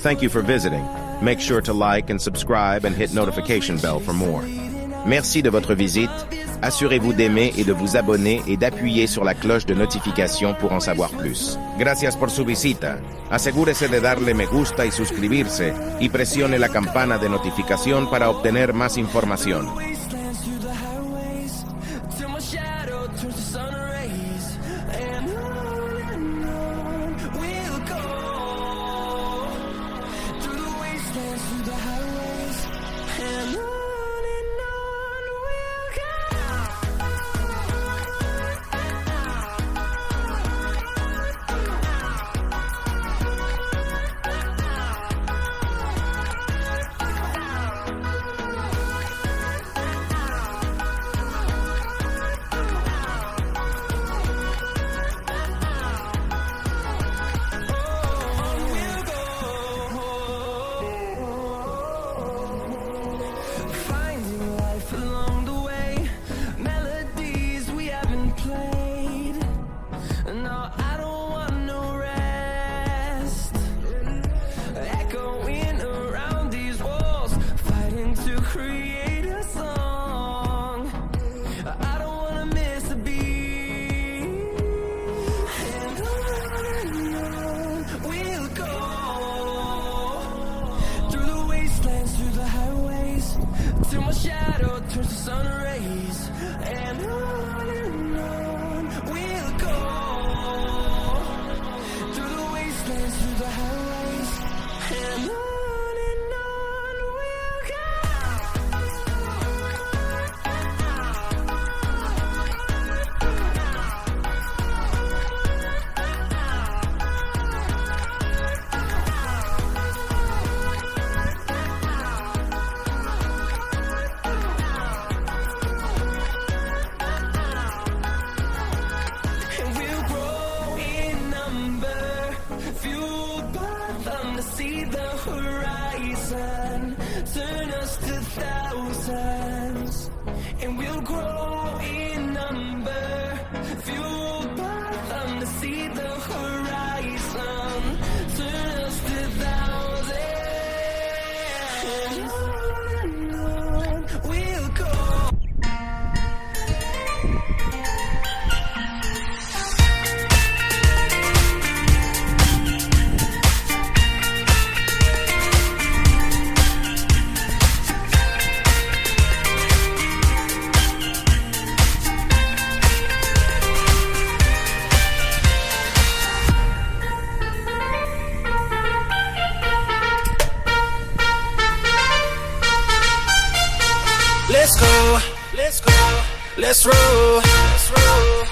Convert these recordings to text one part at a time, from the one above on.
Thank you for visiting. Make sure to like and subscribe and hit notification bell for more. Merci de votre visite. Assurez-vous d'aimer et de vous abonner et d'appuyer sur la cloche de notification pour en savoir plus. Gracias por su visita. Asegúrese de darle me gusta y suscribirse y presione la campana de notificación para obtener más información. Till my shadow turns to sun rays, and on we'll go through the wastelands, through the highways, and on we'll go. See the horizon, turn us to thousands, and we'll grow in number, fueled by them to see the horizon, turn us to thousands, and on we'll go. Let's go, let's go, let's roll, let's roll.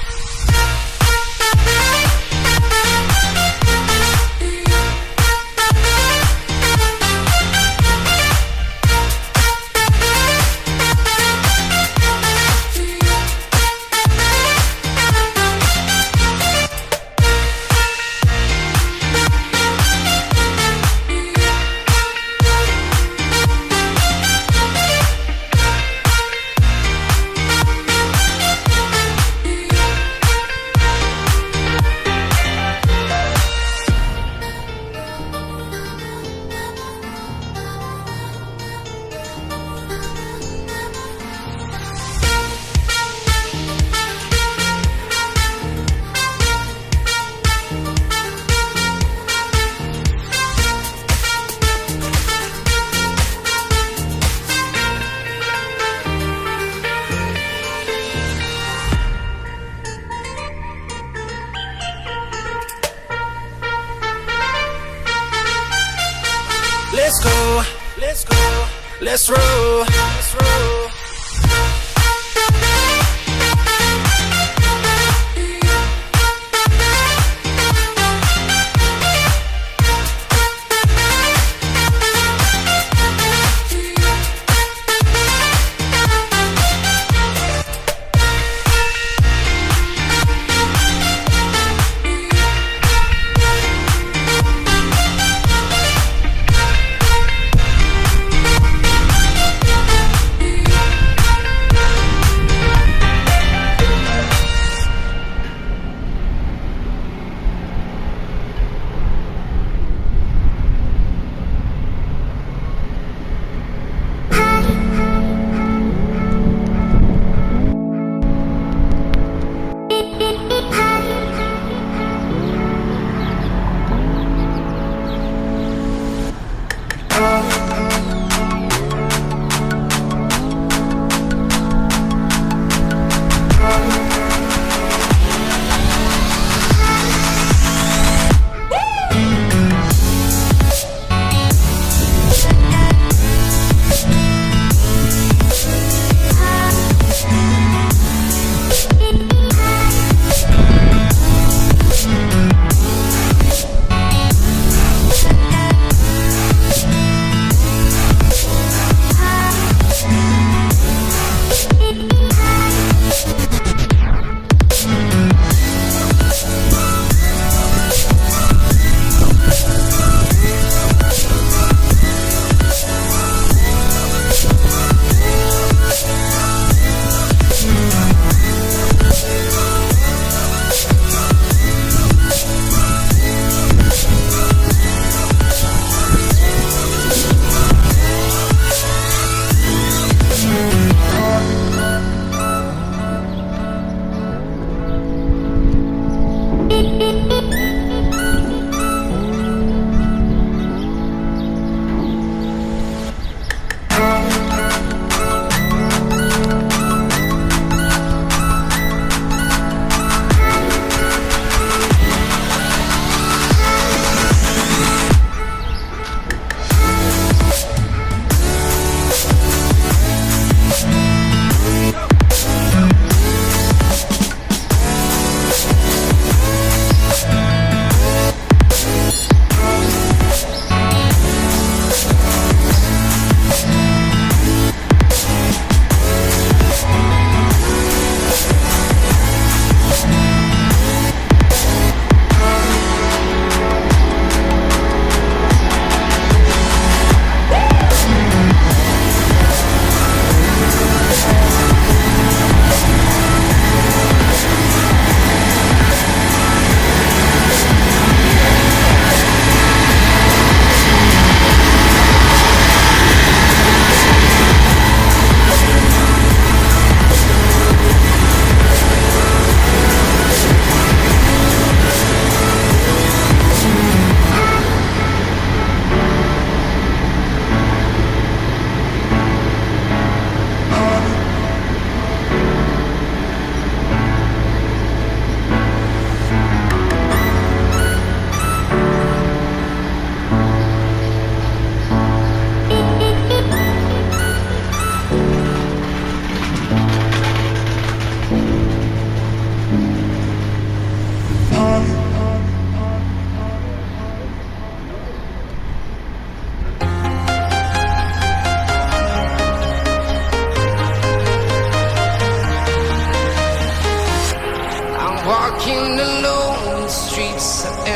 Let's go, let's go, let's roll, let's roll.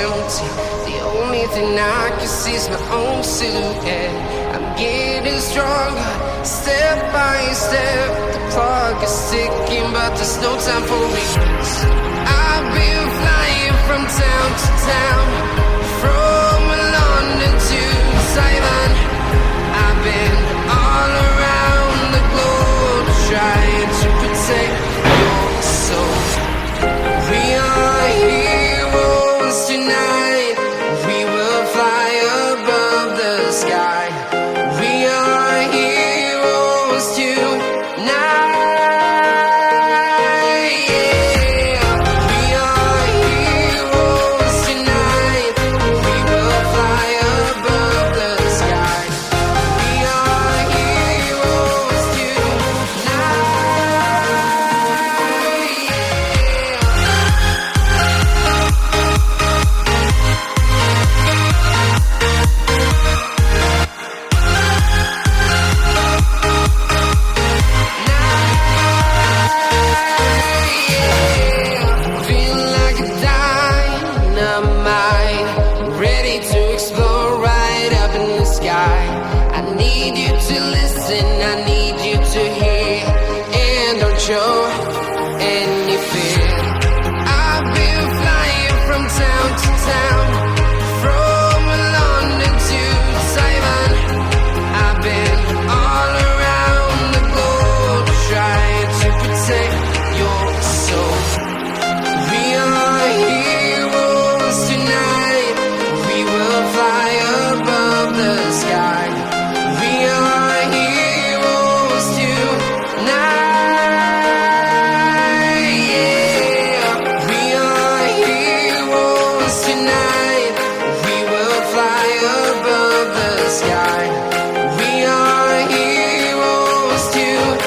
empty. The only thing I can see is my own silhouette. I'm getting stronger, step by step. The clock is ticking, but there's no time for me. I've been flying from town to town, from London to Taiwan. I've been all around the globe trying to protect your soul. We are heroes tonight. We will fly above the sky. We are heroes tonight. Yeah. We are heroes tonight. We will fly above the sky. We are heroes tonight. Feel like a dynamite, ready to explode right up in the sky. I need you to listen, I need you to hear, and don't show any fear. I've been flying from town to town, from London to Taiwan. I've been all around the globe trying to protect your soul. We are heroes tonight. We will fly above the sky. We are heroes tonight. Yeah. We are heroes tonight. We will fly above the sky. We are heroes tonight.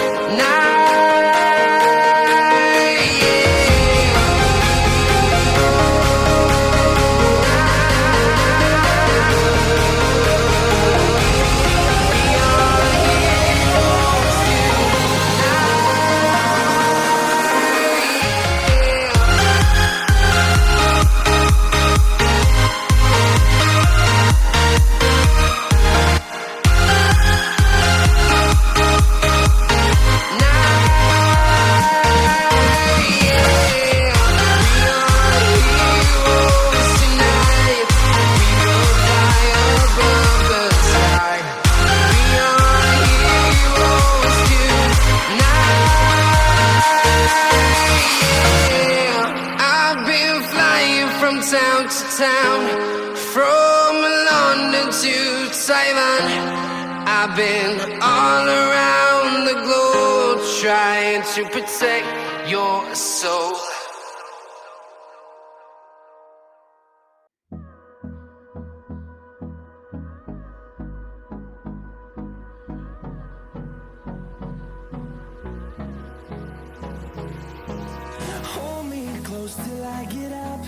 I've been flying from town to town, from London to Taiwan. I've been all around the globe trying to protect your soul. Hold me close till I get up.